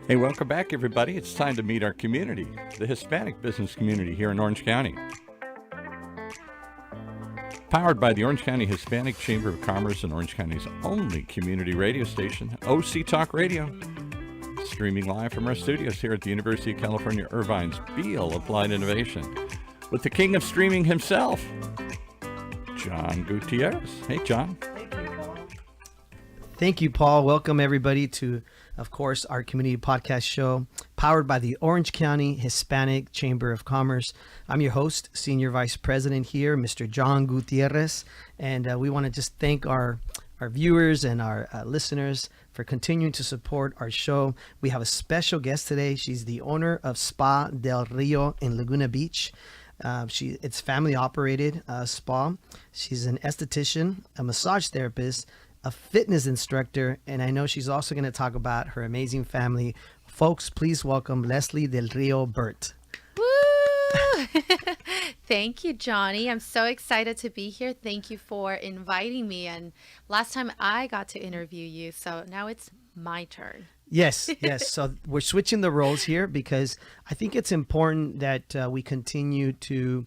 Hey, welcome back, everybody. It's time to meet our community, the Hispanic business community here in Orange County. Powered by the Orange County Hispanic Chamber of Commerce and Orange County's only community radio station, OC Talk Radio. Streaming live from our studios here at the University of California, Irvine's Beale Applied Innovation. With the king of streaming himself, John Gutierrez. Hey, John. Thank you, Paul. Welcome, everybody, to, of course, our community podcast show powered by the Orange County Hispanic Chamber of Commerce. I'm your host, Senior Vice President here, Mr. John Gutierrez. And we want to just thank our viewers and our listeners for continuing to support our show. We have a special guest today. She's the owner of Spa Del Rio in Laguna Beach. It's family operated spa. She's an esthetician, a massage therapist, a fitness instructor, and I know she's also going to talk about her amazing family. Folks, please welcome Lesli Del Rio Burt. Woo! Thank you, Johnny. I'm so excited to be here. Thank you for inviting me. And last time I got to interview you, so now it's my turn. Yes. So we're switching the roles here because I think it's important that we continue to,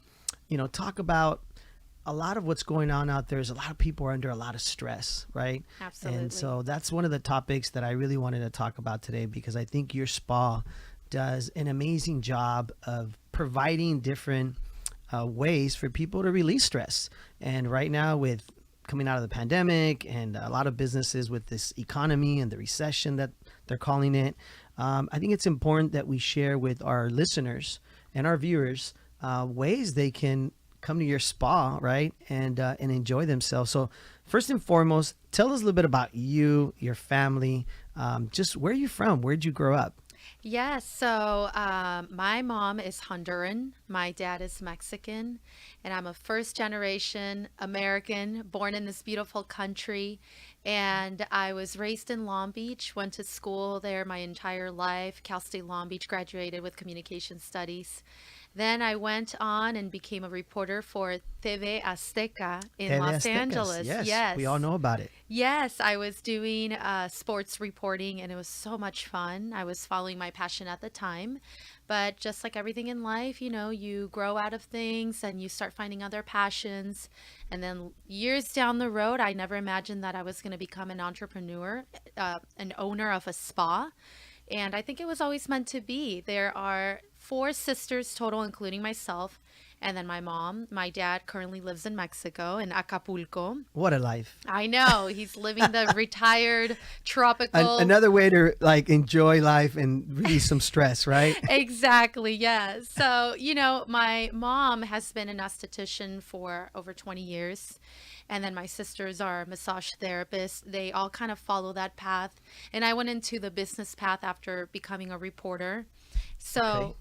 talk about a lot of what's going on out there. Is a lot of people are under a lot of stress, right? Absolutely. And so that's one of the topics that I really wanted to talk about today, because I think your spa does an amazing job of providing different ways for people to release stress. And right now, with coming out of the pandemic and a lot of businesses with this economy and the recession that they're calling it, I think it's important that we share with our listeners and our viewers ways they can come to your spa, right, and enjoy themselves. So first and foremost, tell us a little bit about you, your family, just where are you from? Where'd you grow up? Yes, so my mom is Honduran, my dad is Mexican, and I'm a first generation American born in this beautiful country. And I was raised in Long Beach, went to school there my entire life. Cal State Long Beach, graduated with communication studies. Then I went on and became a reporter for TV Azteca in TV Los Aztecas. Angeles. Yes, we all know about it. Yes, I was doing sports reporting, and it was so much fun. I was following my passion at the time. But just like everything in life, you grow out of things and you start finding other passions. And then years down the road, I never imagined that I was going to become an entrepreneur, an owner of a spa. And I think it was always meant to be. There are 4 sisters total, including myself. And then my mom. My dad currently lives in Mexico, in Acapulco. What a life. I know. He's living the retired tropical. Another way to enjoy life and release some stress, right? Exactly. Yeah. So, my mom has been an esthetician for over 20 years. And then my sisters are massage therapists. They all kind of follow that path. And I went into the business path after becoming a reporter. So Okay.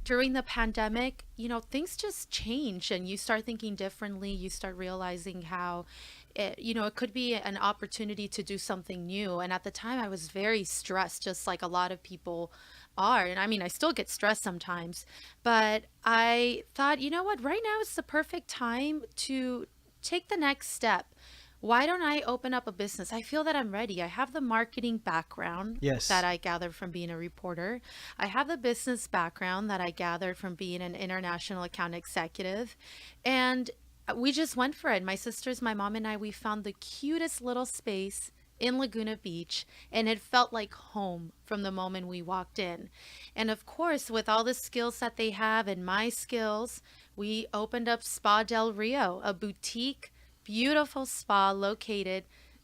during the pandemic, things just change and you start thinking differently. You start realizing how, it could be an opportunity to do something new. And at the time I was very stressed, just like a lot of people are. And I mean, I still get stressed sometimes, but I thought, you know what, right now is the perfect time to take the next step. Why don't I open up a business? I feel that I'm ready. I have the marketing background Yes. that I gathered from being a reporter. I have the business background that I gathered from being an international account executive. And we just went for it. My sisters, my mom, and I, we found the cutest little space in Laguna Beach, and it felt like home from the moment we walked in. And of course, with all the skills that they have and my skills, we opened up Spa Del Rio, a boutique, beautiful spa located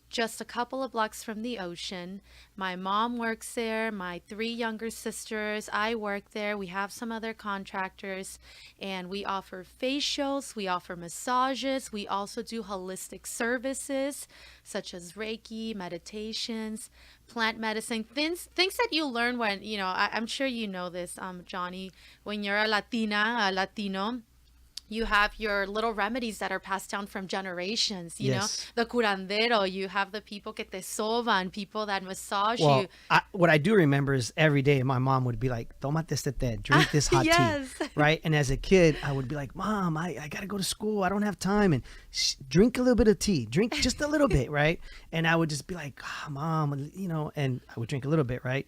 just a couple of blocks from the ocean. My mom works there, my 3 younger sisters, I work there. We have some other contractors, and we offer facials, we offer massages, we also do holistic services such as Reiki, meditations, plant medicine, things that you learn when, I'm sure you know this, Johnny, when you're a Latino, you have your little remedies that are passed down from generations, Yes. the curandero, you have the people que te soban, people that massage Well, you. what I do remember is every day my mom would be like, "Tómate este té, drink this hot Yes. tea," right? And as a kid, I would be like, "Mom, I got to go to school. I don't have time." And drink a little bit of tea, drink just a little bit, right? And I would just be like, "Mom," and I would drink a little bit, right?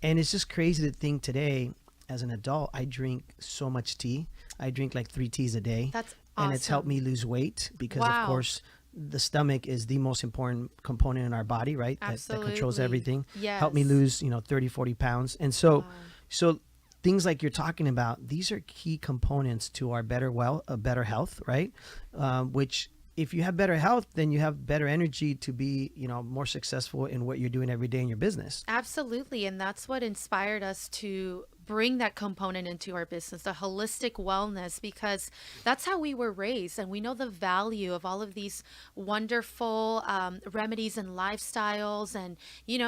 And it's just crazy to think today, as an adult, I drink so much tea. I drink like 3 teas a day. That's And it's helped awesome. me lose weight because, of Wow. course, the stomach is the most important component in our body, right? That controls Absolutely. everything. Helped me Yes. lose, 30, 40 pounds. And Wow. so things like you're talking about, these are key components to our better health, right? Which if you have better health, then you have better energy to be, more successful in what you're doing every day in your business. Absolutely. And that's what inspired us to bring that component into our business, the holistic wellness, because that's how we were raised. And we know the value of all of these wonderful remedies and lifestyles. And,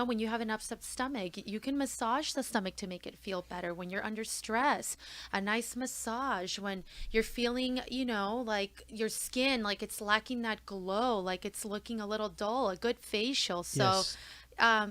when you have an upset stomach, you can massage the stomach to make it feel better. When you're under stress, a nice massage. When you're feeling, like your skin, like it's lacking that glow, like it's looking a little dull, a good facial. So, Yes.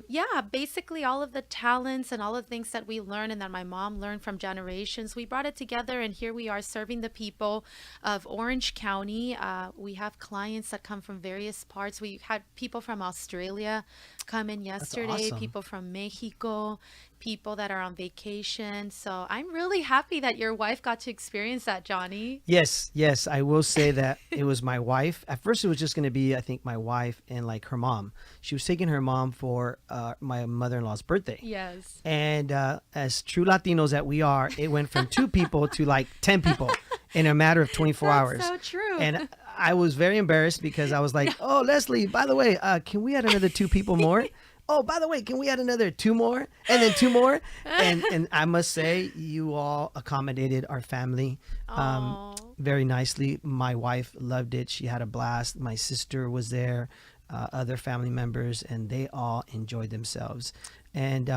yeah, basically all of the talents and all of the things that we learn and that my mom learned from generations, we brought it together, and here we are serving the people of Orange County. We have clients that come from various parts. We had people from Australia come in That's yesterday, awesome. people from Mexico, people that are on vacation. So I'm really happy that your wife got to experience that, Johnny. Yes, yes, I will say that it was my wife. At first, it was just going to be, I think, my wife and like her mom. She was taking her mom for my mother-in-law's birthday. Yes. And as true Latinos that we are, it went from 2 people to like 10 people in a matter of 24 That's hours. so true. And I was very embarrassed because I was like, oh, Leslie, by the way, can we add another 2 people more? Oh, by the way, can we add another 2 more? And then 2 more? And I must say, you all accommodated our family Oh, very nicely. My wife loved it. She had a blast. My sister was there, other family members, and they all enjoyed themselves. And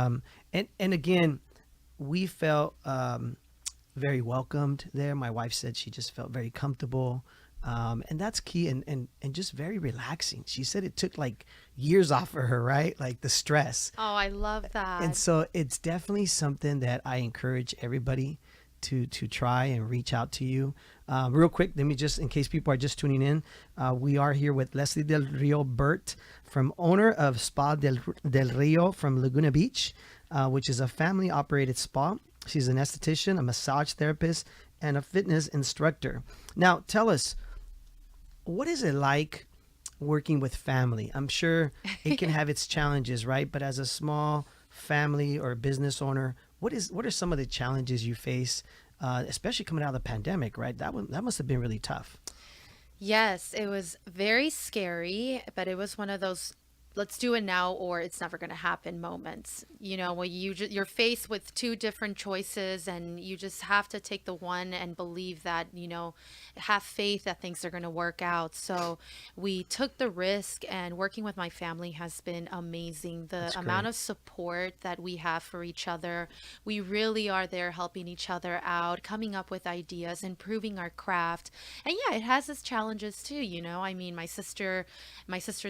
again, we felt very welcomed there. My wife said she just felt very comfortable. And that's key, and just very relaxing. She said it took like years off of her, right? Like the stress. oh, I love And that. so it's definitely something that I encourage everybody to try and reach out to you. Real quick, let me just, in case people are just tuning in, we are here with Lesli Del Rio Burt, from owner of Del Rio from Laguna Beach, which is a family operated spa. She's an esthetician, a massage therapist, and a fitness instructor. Now, tell us, what is it like working with family? I'm sure it can have its challenges, right? But as a small family or business owner, what are some of the challenges you face, especially coming out of the pandemic, right? That must have been really tough. Yes, it was very scary, but it was one of those let's do it now or it's never going to happen moments. Where you're faced with two different choices and you just have to take the one and believe that, have faith that things are going to work out. So we took the risk, and working with my family has been amazing. The That's amount great. of support that we have for each other, we really are there helping each other out, coming up with ideas, improving our craft. And yeah, it has its challenges too. I mean, my sisters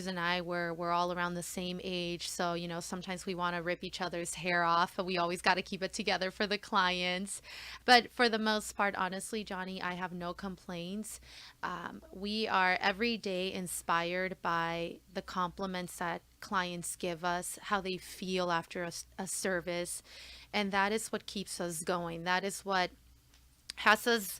and I we're all around the same age, so sometimes we want to rip each other's hair off, but we always got to keep it together for the clients. But for the most part, honestly, Johnny, I have no complaints. We are every day inspired by the compliments that clients give us, how they feel after a service, and that is what keeps us going. That is what has us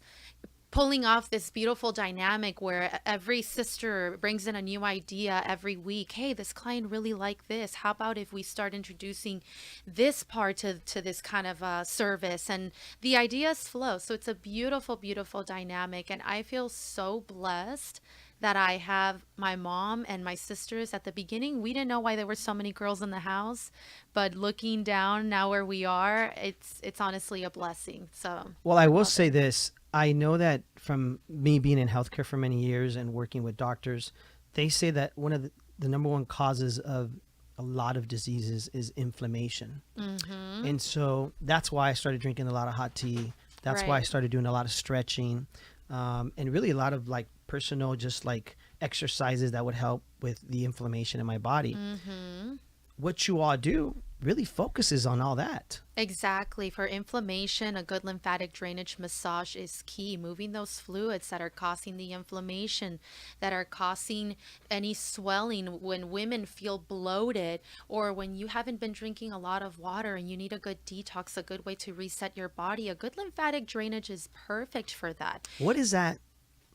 pulling off this beautiful dynamic where every sister brings in a new idea every week. Hey, this client really liked this. How about if we start introducing this part to this kind of service? And the ideas flow. So it's a beautiful, beautiful dynamic. And I feel so blessed that I have my mom and my sisters. At the beginning, we didn't know why there were so many girls in the house, but looking down now where we are, it's honestly a blessing. So Well, I will love say it. this. I know that from me being in healthcare for many years and working with doctors, they say that one of the number one causes of a lot of diseases is inflammation. Mm-hmm. And so that's why I started drinking a lot of hot tea. That's why I Right. started doing a lot of stretching, and really a lot of like personal, just like exercises that would help with the inflammation in my body. Mm-hmm. what you all do really focuses on all that. Exactly. For inflammation, a good lymphatic drainage massage is key. Moving those fluids that are causing the inflammation, that are causing any swelling when women feel bloated, or when you haven't been drinking a lot of water and you need a good detox, a good way to reset your body. A good lymphatic drainage is perfect for that. What is that?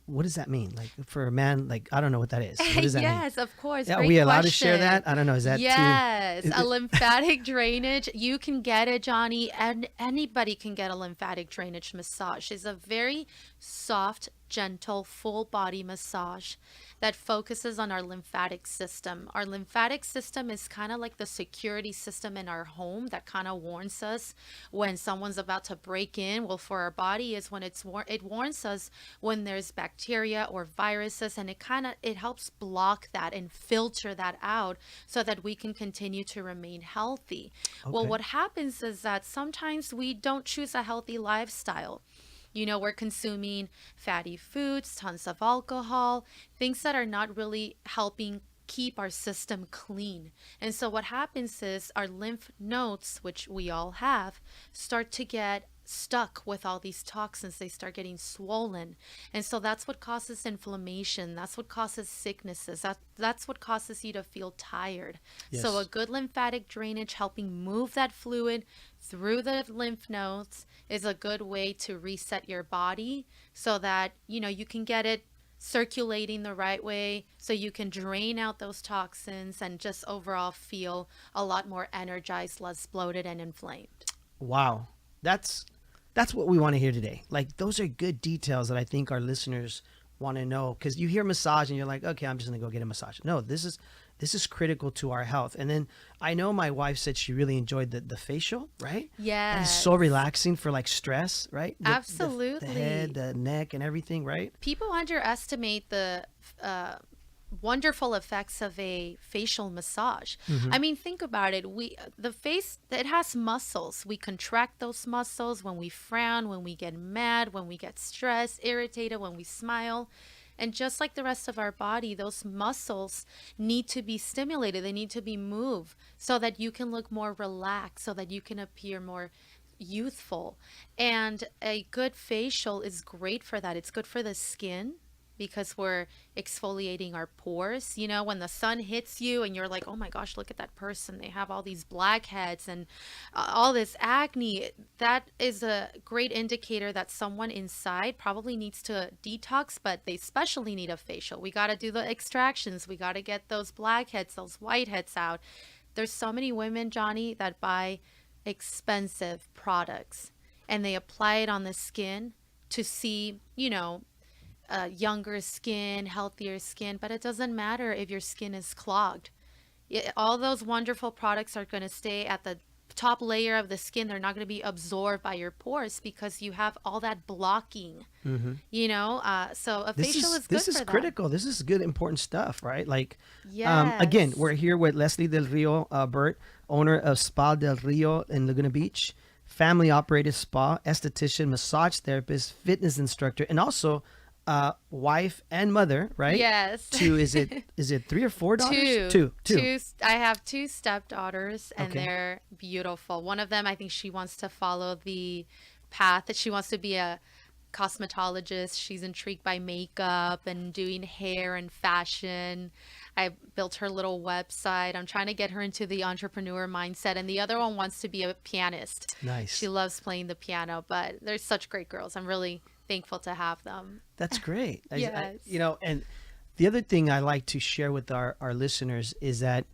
What does that mean? Like for a man, like, I don't know what that is. What does that mean? Yes, of course. Yeah, are Great we allowed to share question. that? I don't know. Is that Yes, too? a lymphatic drainage. You can get it, Johnny, and anybody can get a lymphatic drainage massage. It's a very soft, gentle, full body massage that focuses on our lymphatic system. Our lymphatic system is kind of like the security system in our home that kind of warns us when someone's about to break in. Well, for our body is when it warns us when there's bacteria or viruses, and it helps block that and filter that out so that we can continue to remain healthy. Well, Okay. what happens is that sometimes we don't choose a healthy lifestyle. We're consuming fatty foods, tons of alcohol, things that are not really helping keep our system clean. And so what happens is our lymph nodes, which we all have, start to get stuck with all these toxins. They start getting swollen. And so that's what causes inflammation. That's what causes sicknesses. That's what causes you to feel tired. So a Yes. good lymphatic drainage helping move that fluid through the lymph nodes is a good way to reset your body so that, you can get it circulating the right way so you can drain out those toxins and just overall feel a lot more energized, less bloated and inflamed. Wow. That's what we want to hear today. Like, those are good details that I think our listeners want to know, because you hear massage and you're like, okay, I'm just gonna go get a massage. No, this is critical to our health. And then I know my wife said she really enjoyed the facial, right? That is Yes. so relaxing for like stress, right? The Absolutely. head, the neck, and everything, right? People underestimate the wonderful effects of a facial massage. I mean, think about it. The face, it has muscles. We contract those muscles when we frown, when we get mad, when we get stressed, irritated, when we smile. And just like the rest of our body, those muscles need to be stimulated. They need to be moved so that you can look more relaxed, so that you can appear more youthful. And a good facial is great for that. It's good for the skin because we're exfoliating our pores. When the sun hits you and you're like, oh my gosh, look at that person. They have all these blackheads and all this acne. That is a great indicator that someone inside probably needs to detox, but they especially need a facial. We got to do the extractions. We got to get those blackheads, those whiteheads out. There's so many women, Johnny, that buy expensive products and they apply it on the skin to see, younger skin, healthier skin, but it doesn't matter if your skin is clogged. All those wonderful products are going to stay at the top layer of the skin. They're not going to be absorbed by your pores because you have all that blocking. So a facial is good This is for that. critical. This is good, important stuff, right? Like, Yes. again, we're here with Lesli Del Rio Burt, owner of Spa Del Rio in Laguna Beach, family operated spa, esthetician, massage therapist, fitness instructor, and also wife and mother, right? Yes. Is it 3 or 4 daughters? Two. Two. I have two stepdaughters, and Okay. they're beautiful. One of them, I think she wants to follow the path that she wants to be a cosmetologist. She's intrigued by makeup and doing hair and fashion. I built her little website. I'm trying to get her into the entrepreneur mindset. And the other one wants to be a pianist. Nice. She loves playing the piano, but they're such great girls. I'm really thankful to have them. That's great. Yes. And the other thing I like to share with our listeners is that,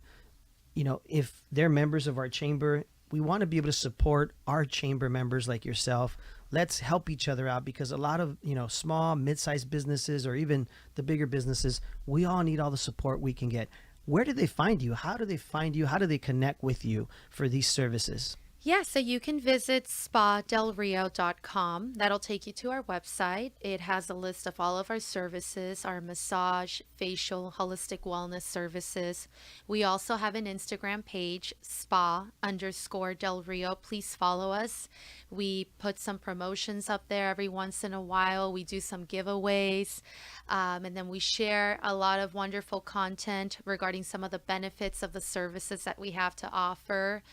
if they're members of our chamber, we want to be able to support our chamber members like yourself. Let's help each other out, because a lot of, small, mid-sized businesses, or even the bigger businesses, we all need all the support we can get. Where do they find you? How do they find you? How do they connect with you for these services? Yeah, so you can visit spadelrio.com. That'll take you to our website. It has a list of all of our services, our massage, facial, holistic wellness services. We also have an Instagram page, spa_Del Rio. Please follow us. We put some promotions up there every once in a while. We do some giveaways. And then we share a lot of wonderful content regarding some of the benefits of the services that we have to offer.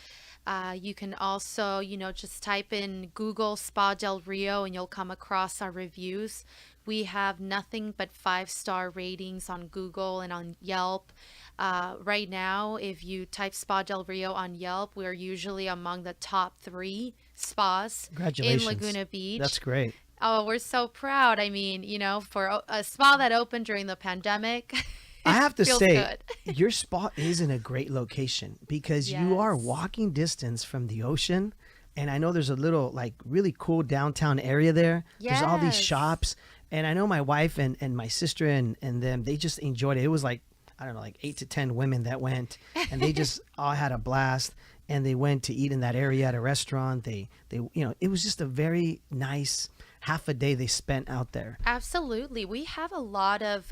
You can also, just type in Google Spa Del Rio and you'll come across our reviews. We have nothing but 5-star ratings on Google and on Yelp. Right now, if you type Spa Del Rio on Yelp, we're usually among the top 3 spas in Congratulations. Laguna Beach. That's great. Oh, we're so proud. I mean, for a spa that opened during the pandemic. I have to feels say, good. your spa is in a great location because you are Yes. walking distance from the ocean. And I know there's a little, like, really cool downtown area there. There's all these Yes. shops. And I know my wife and my sister and them, they just enjoyed it. It was like, I don't know, like 8 to 10 women that went. And they just all had a blast. And they went to eat in that area at a restaurant. They it was just a very nice half a day they spent out there. Absolutely. We have a lot of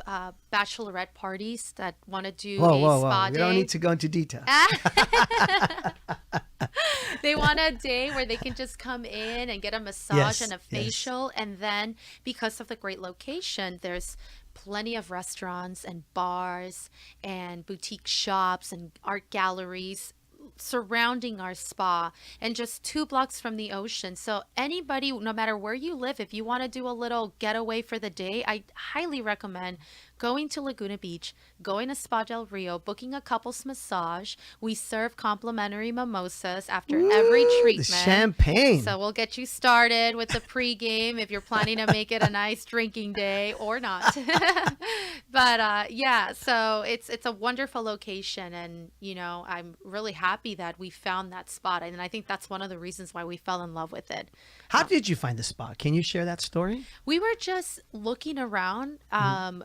bachelorette parties that want to do Whoa, a whoa, spa whoa. We day. don't need to go into detail. They want a day where they can just come in and get a massage Yes, and a yes. facial. And then because of the great location, there's plenty of restaurants and bars and boutique shops and art galleries surrounding our spa and just 2 blocks from the ocean. So anybody, no matter where you live, if you want to do a little getaway for the day, I highly recommend going to Laguna Beach, going to Spa Del Rio, booking a couples massage. We serve complimentary mimosas after every Ooh, the treatment. champagne. So we'll get you started with the pregame if you're planning to make it a nice drinking day or not. But yeah, so it's a wonderful location, and I'm really happy that we found that spot, and I think that's one of the reasons why we fell in love with it. How did you find the spot? Can you share that story? We were just looking around.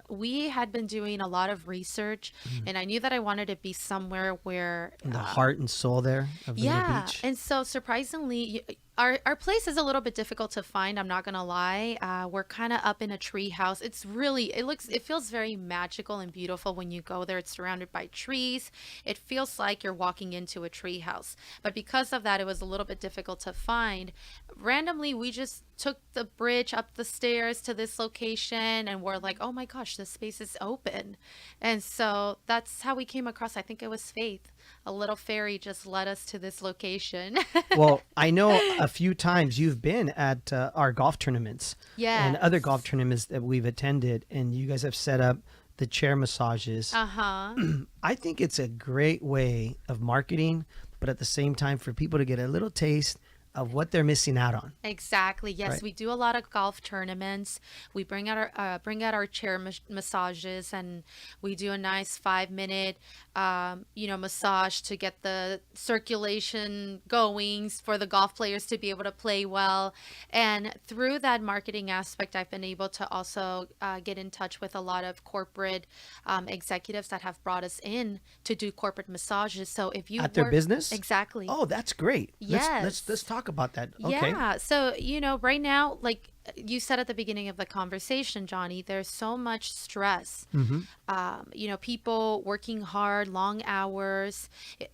We had been doing a lot of research, and I knew that I wanted to be somewhere where In the heart and soul there of Laguna yeah, Beach. and so surprisingly, our place is a little bit difficult to find. I'm not gonna lie. We're kind of up in a tree house. It feels very magical and beautiful when you go there. It's surrounded by trees. It feels like you're walking into a tree house. But because of that, it was a little bit difficult to find. Randomly, we just took the bridge up the stairs to this location, and we're like, oh my gosh, this space is open. And so that's how we came across. I think it was Faith. A little fairy just led us to this location. Well, I know a few times you've been at our golf tournaments and other Yes. golf tournaments that we've attended, and you guys have set up the chair massages. Uh-huh. I think it's a great way of marketing, but at the same time for people to get a little taste of what they're missing out on. Exactly. Yes, Right. we do a lot of golf tournaments. We bring out our chair massages, and we do a nice 5 minute, massage to get the circulation going for the golf players to be able to play well. And through that marketing aspect, I've been able to also get in touch with a lot of corporate executives that have brought us in to do corporate massages. So if you At their work- business? exactly. Oh, that's great. Yes. Let's talk about that. Okay. Yeah. So, right now, like you said at the beginning of the conversation, Johnny, there's so much stress. People working hard, long hours.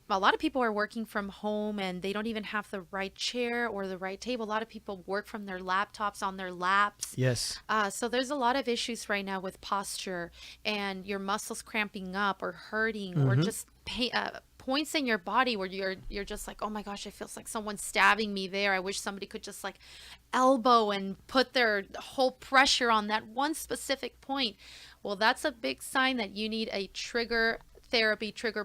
A lot of people are working from home and they don't even have the right chair or the right table. A lot of people work from their laptops on their laps. Yes. So there's a lot of issues right now with posture and your muscles cramping up or hurting or just points in your body where you're just like, oh my gosh, it feels like someone's stabbing me there. I wish somebody could just like elbow and put their whole pressure on that one specific point. Well, that's a big sign that you need a trigger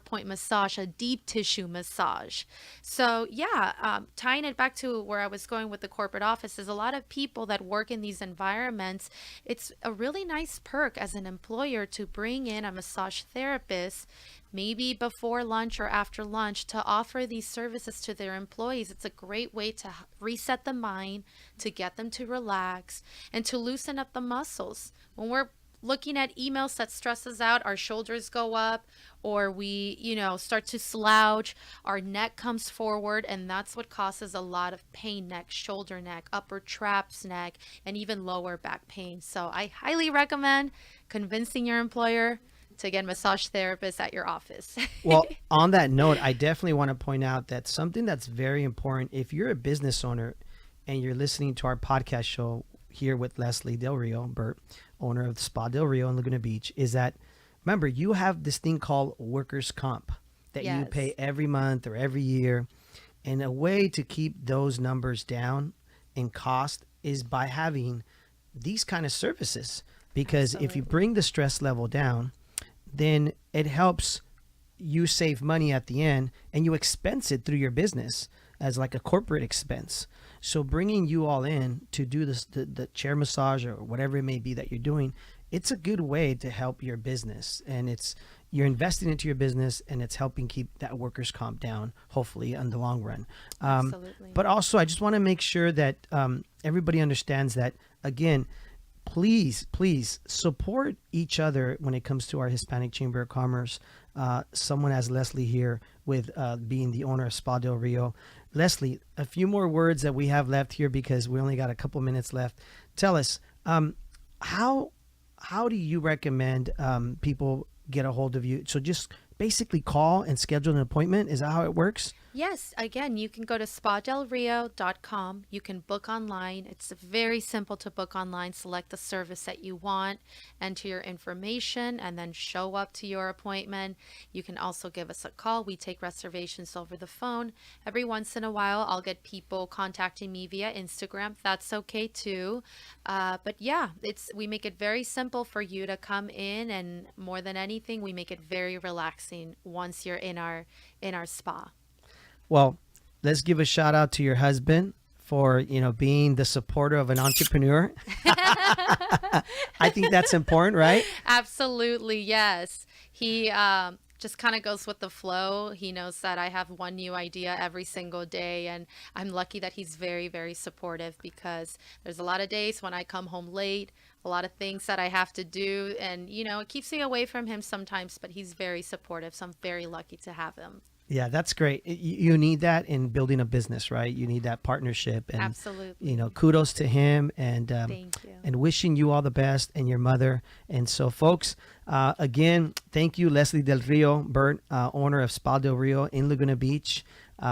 point massage, a deep tissue massage. So yeah, tying it back to where I was going with the corporate office is a lot of people that work in these environments. It's a really nice perk as an employer to bring in a massage therapist maybe before lunch or after lunch to offer these services to their employees. It's a great way to reset the mind, to get them to relax, and to loosen up the muscles. When we're looking at emails that stress us out, our shoulders go up, or we, start to slouch, our neck comes forward, and that's what causes a lot of pain: neck, shoulder neck, upper traps neck, and even lower back pain. So I highly recommend convincing your employer to get massage therapists at your office. Well, on that note, I definitely want to point out that something that's very important, if you're a business owner and you're listening to our podcast show here with Lesli Del Rio, Burt, owner of Spa Del Rio in Laguna Beach, is that, remember, you have this thing called workers' comp that you pay every month or every year. And a way to keep those numbers down in cost is by having these kind of services. Because if you bring the stress level down, then it helps you save money at the end, and you expense it through your business as like a corporate expense. So bringing you all in to do this, the chair massage or whatever it may be that you're doing, it's a good way to help your business, and you're investing into your business, and it's helping keep that workers' comp down, hopefully in the long run. Absolutely. But also, I just want to make sure that everybody understands that, again, please support each other when it comes to our Hispanic Chamber of Commerce. Someone as Lesli here with being the owner of Spa Del Rio. Lesli, a few more words that we have left here because we only got a couple minutes left. Tell us, how do you recommend people get a hold of you? So just basically call and schedule an appointment. Is that how it works? Yes. Again, you can go to spadelrio.com. You can book online. It's very simple to book online. Select the service that you want, enter your information, and then show up to your appointment. You can also give us a call. We take reservations over the phone. Every once in a while, I'll get people contacting me via Instagram. That's okay too. But yeah, we make it very simple for you to come in, and more than anything, we make it very relaxing once you're in our spa. Well, let's give a shout out to your husband for, being the supporter of an entrepreneur. I think that's important, right? Absolutely. Yes. He just kind of goes with the flow. He knows that I have one new idea every single day, and I'm lucky that he's very, very supportive, because there's a lot of days when I come home late, a lot of things that I have to do, and, it keeps me away from him sometimes, but he's very supportive. So I'm very lucky to have him. Yeah, that's great. You need that in building a business, right? You need that partnership. And, absolutely. Kudos to him, and thank you. And wishing you all the best, and your mother. And so, folks, again, thank you, Lesli Del Rio, Burt, owner of Spa Del Rio in Laguna Beach.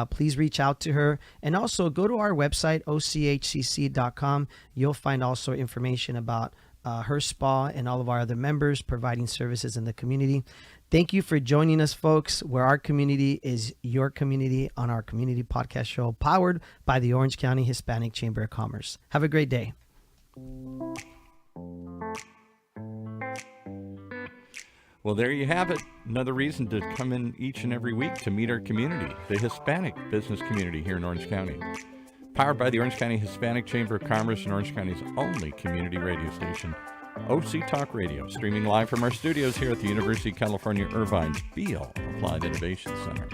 Please reach out to her, and also go to our website, ochcc.com. You'll find also information about her spa and all of our other members providing services in the community. Thank you for joining us, folks, where our community is your community, on our community podcast show powered by the Orange County Hispanic Chamber of Commerce. Have a great day. Well, there you have it. Another reason to come in each and every week to meet our community, the Hispanic business community here in Orange County. Powered by the Orange County Hispanic Chamber of Commerce and Orange County's only community radio station, OC Talk Radio, streaming live from our studios here at the University of California, Irvine's Beale Applied Innovation Center.